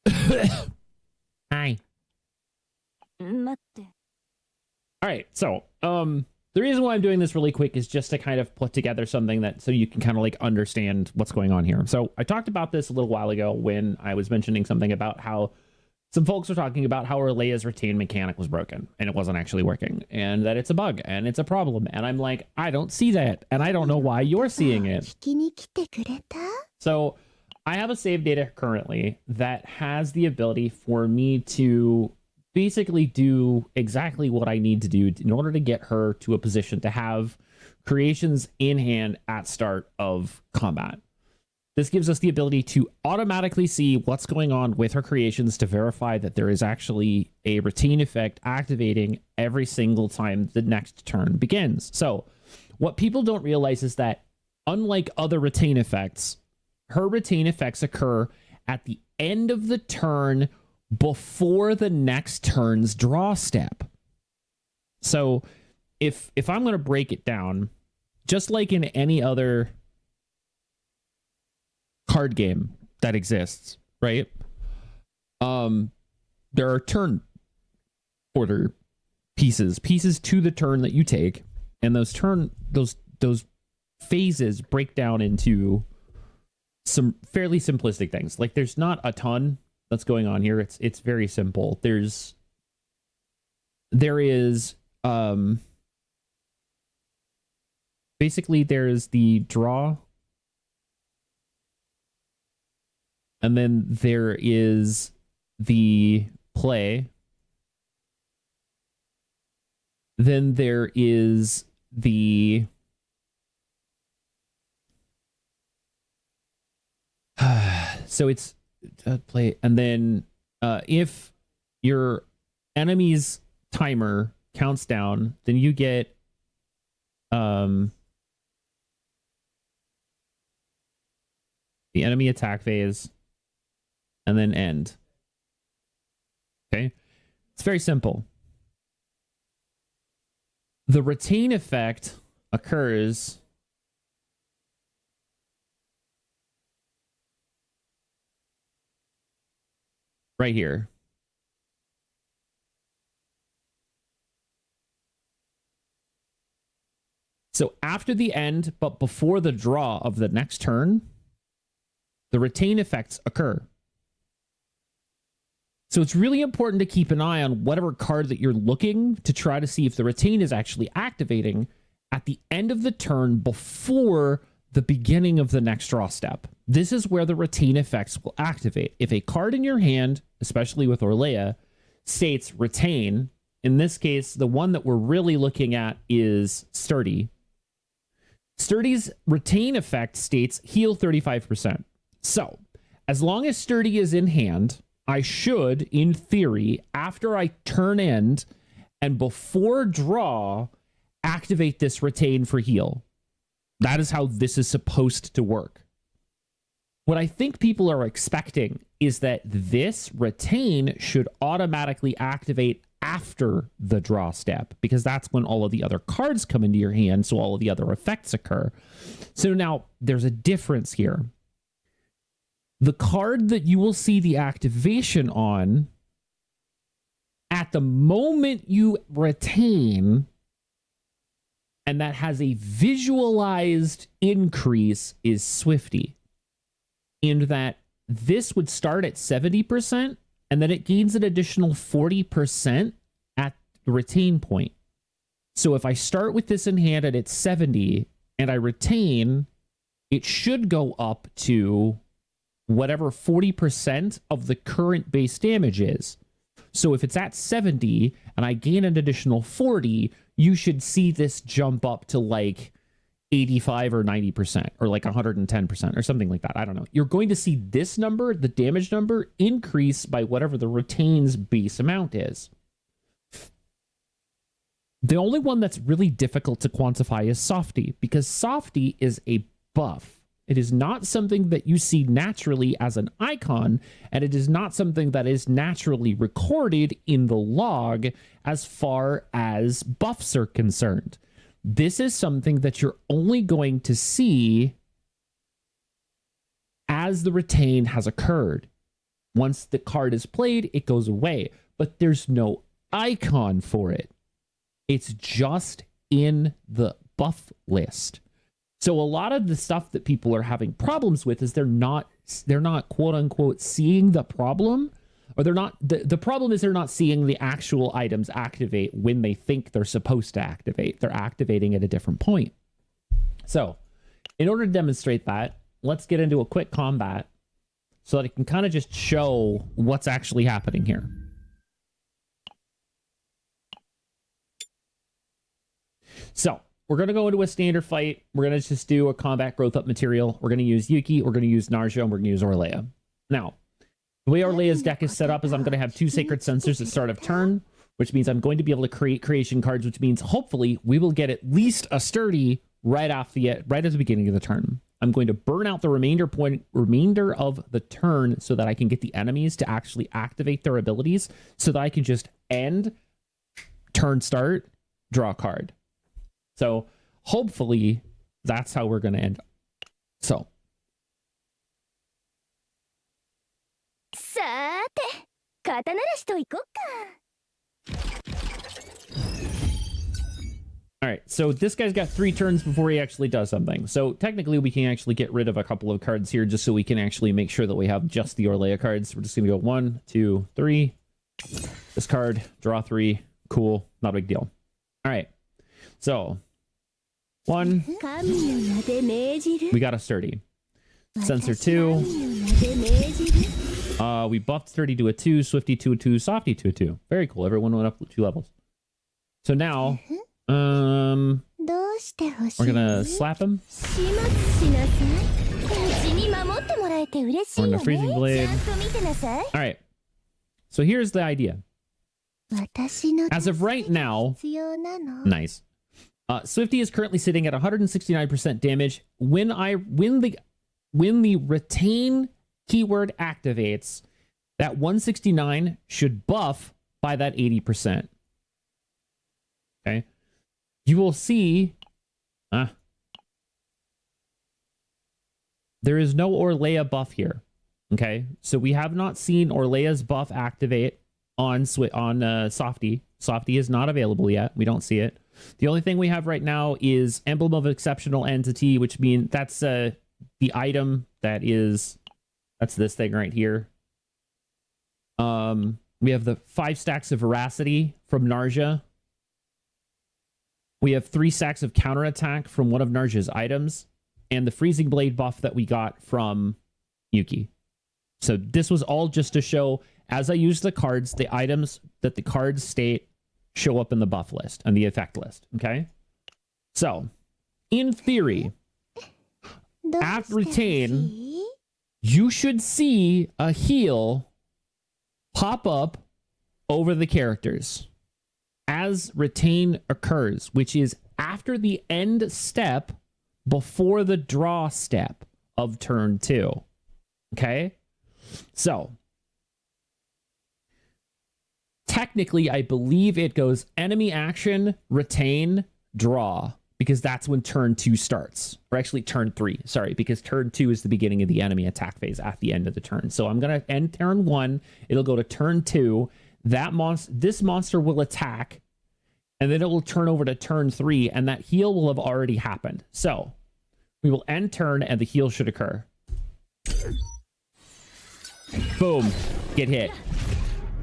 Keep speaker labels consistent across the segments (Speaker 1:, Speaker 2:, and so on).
Speaker 1: Hi. All right, so the reason why I'm doing this really quick is just to kind of put together something that so you can kind of like understand what's going on here. So I talked about this a little while ago when I was mentioning something about how some folks were talking about how Orlea's retain mechanic was broken and it wasn't actually working and that it's a bug and it's a problem. And I'm like, I don't see that. And I don't know why you're seeing it. So I have a save data currently that has the ability for me to basically do exactly what I need to do in order to get her to a position to have creations in hand at start of combat. This gives us the ability to automatically see what's going on with her creations to verify that there is actually a retain effect activating every single time the next turn begins. So what people don't realize is that unlike other retain effects, her retain effects occur at the end of the turn before the next turn's draw step. So if I'm going to break it down, just like in any other card game that exists, right? There are turn order pieces to the turn that you take, and those phases break down into some fairly simplistic things. Like there's not a ton that's going on here. It's very simple. There is basically there's the draw, and then there is the play, then there is the so it's play, and then if your enemy's timer counts down, then you get the enemy attack phase, and then end. Okay, it's very simple. The retain effect occurs right here. So after the end, but before the draw of the next turn, the retain effects occur. So it's really important to keep an eye on whatever card that you're looking to try to see if the retain is actually activating at the end of the turn before the beginning of the next draw step. This is where the retain effects will activate. If a card in your hand, especially with Orlea, states retain, in this case, the one that we're really looking at is Sturdy. Sturdy's retain effect states heal 35%. So, as long as Sturdy is in hand, I should, in theory, after I turn end and before draw, activate this retain for heal. That is how this is supposed to work. What I think people are expecting is that this retain should automatically activate after the draw step, because that's when all of the other cards come into your hand, so all of the other effects occur. So now there's a difference here. The card that you will see the activation on at the moment you retain, and that has a visualized increase, is Swifty. In that this would start at 70%, and then it gains an additional 40% at the retain point. So if I start with this in hand and it's 70, and I retain, it should go up to whatever 40% of the current base damage is. So if it's at 70 and I gain an additional 40, you should see this jump up to like 85 or 90% or like 110% or something like that. I don't know. You're going to see this number, the damage number, increase by whatever the retain's base amount is. The only one that's really difficult to quantify is Softy, because Softy is a buff. It is not something that you see naturally as an icon, and it is not something that is naturally recorded in the log as far as buffs are concerned. This is something that you're only going to see as the retain has occurred. Once the card is played, it goes away. But there's no icon for it. It's just in the buff list. So a lot of the stuff that people are having problems with is they're not quote unquote seeing the problem, or they're not, the problem is they're not seeing the actual items activate when they think they're supposed to activate. They're activating at a different point. So in order to demonstrate that, let's get into a quick combat so that it can kind of just show what's actually happening here. So we're going to go into a standard fight. We're going to just do a combat growth up material. We're going to use Yuki, we're going to use Narja, and we're going to use Orlea. Now, the way Orlea's deck is set up is I'm going to have 2 Sacred Sensors at start of turn, which means I'm going to be able to create creation cards, which means hopefully we will get at least a sturdy right at the beginning of the turn. I'm going to burn out the remainder of the turn so that I can get the enemies to actually activate their abilities so that I can just end, turn start, draw a card. So hopefully that's how we're going to end. So. All right, so this guy's got 3 turns before he actually does something. So technically we can actually get rid of a couple of cards here just so we can actually make sure that we have just the Orlea cards. We're just going to go 1, 2, 3. This card, draw 3. Cool, not a big deal. All right, so 1. We got a sturdy. Sensor 2. We buffed Sturdy to a 2, Swifty to a 2, Softy to a 2. Very cool. Everyone went up 2 levels. So now, we're gonna slap him. We're gonna Freezing Blade. All right. So here's the idea. As of right now, nice. Swifty is currently sitting at 169% damage. When the retain keyword activates, that 169 should buff by that 80%. Okay. You will see there is no Orlea buff here. Okay. So we have not seen Orlea's buff activate on Softy. Softy is not available yet. We don't see it. The only thing we have right now is Emblem of Exceptional Entity, which means that's the item that is, that's this thing right here. We have the 5 stacks of Veracity from Narja. We have 3 stacks of counterattack from one of Narja's items, and the Freezing Blade buff that we got from Yuki. So this was all just to show, as I use the cards, the items that the cards state show up in the buff list and the effect list. Okay. So in theory, at retain, you should see a heal pop up over the characters as retain occurs, which is after the end step before the draw step of turn 2. Okay. So technically, I believe it goes enemy action, retain, draw, because that's when turn 2 starts. Or actually turn 3, sorry, because turn 2 is the beginning of the enemy attack phase at the end of the turn. So I'm going to end turn 1. It'll go to turn 2. This monster will attack, and then it will turn over to turn 3, and that heal will have already happened. So we will end turn, and the heal should occur. Boom. Get hit.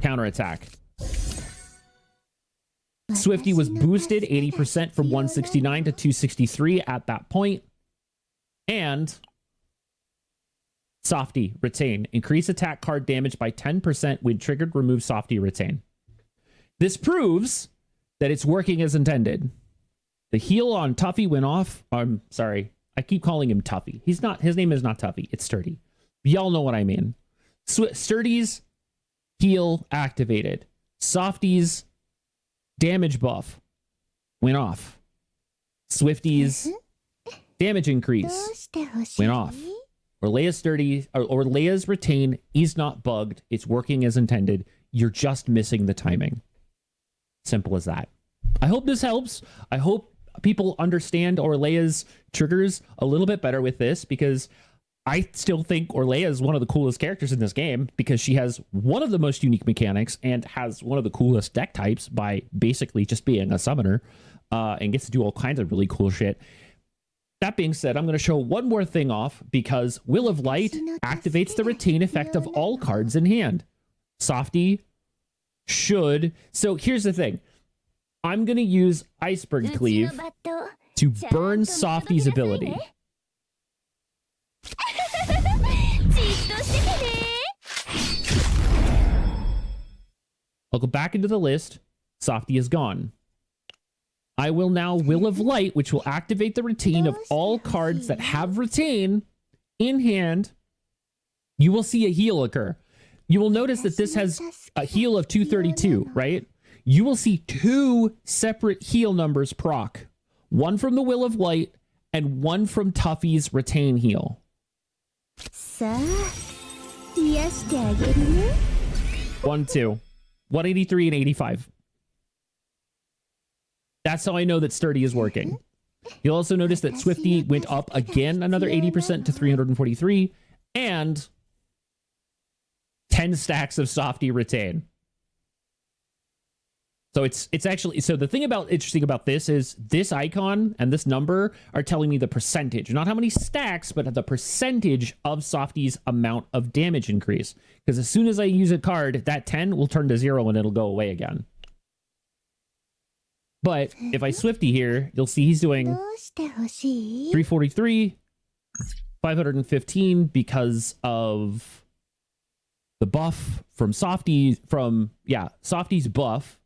Speaker 1: Counterattack. Swifty was boosted 80% from 169 to 263 at that point. And Softy, retain. Increase attack card damage by 10% when triggered, remove Softy, retain. This proves that it's working as intended. The heal on Tuffy went off. I'm sorry. I keep calling him Tuffy. He's not, his name is not Tuffy. It's Sturdy. Y'all know what I mean. Sturdy's heal activated. Softy's damage buff went off. Swifty's damage increase went off. Orlea's retain is not bugged. It's working as intended. You're just missing the timing. Simple as that. I hope this helps. I hope people understand Orlea's triggers a little bit better with this, because I still think Orlea is one of the coolest characters in this game because she has one of the most unique mechanics and has one of the coolest deck types by basically just being a summoner, and gets to do all kinds of really cool shit. That being said, I'm going to show one more thing off because Will of Light activates the retain effect of all cards in hand. Softy should. So here's the thing. I'm going to use Iceberg Cleave to burn Softy's ability. I'll go back into the list. Softy is gone. I will now Will of Light, which will activate the retain of all cards that have retain in hand. You will see a heal occur. You will notice that this has a heal of 232, right? You will see two separate heal numbers proc. One from the Will of Light and one from Tuffy's retain heal. 1, 2. 183 and 85. That's how I know that Sturdy is working. You'll also notice that Swifty went up again another 80% to 343, and 10 stacks of Softy retain. So it's actually, so the thing interesting about this is this icon and this number are telling me the percentage, not how many stacks, but the percentage of Softy's amount of damage increase. Because as soon as I use a card, that 10 will turn to 0 and it'll go away again. But if I Swifty here, you'll see he's doing 343, 515 because of the buff from Softy, Softy's buff.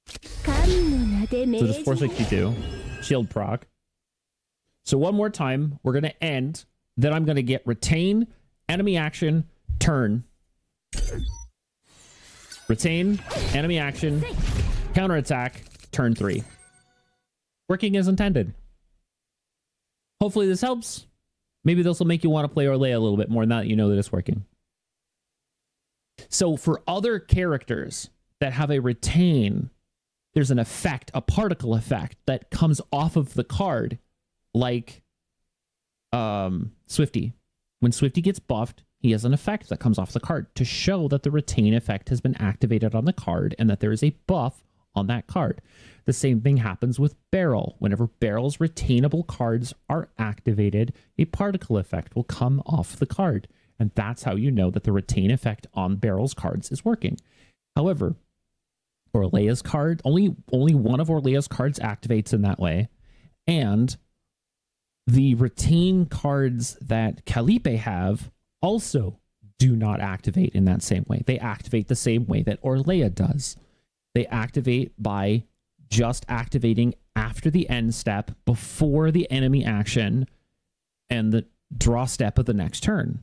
Speaker 1: So just 462. Shield proc. So one more time, we're going to end. Then I'm going to get retain, enemy action, turn. Retain, enemy action, counterattack, turn 3. Working as intended. Hopefully this helps. Maybe this will make you want to play Orlea a little bit more now that you know that it's working. So for other characters that have a retain, there's an effect, a particle effect that comes off of the card, like Swifty. When Swifty gets buffed, he has an effect that comes off the card to show that the retain effect has been activated on the card and that there is a buff on that card. The same thing happens with Barrel. Whenever Barrel's retainable cards are activated, a particle effect will come off the card. And that's how you know that the retain effect on Barrel's cards is working. However, Orlea's card, only one of Orlea's cards activates in that way. And the retain cards that Calipe have also do not activate in that same way. They activate the same way that Orlea does. They activate by just activating after the end step, before the enemy action, and the draw step of the next turn.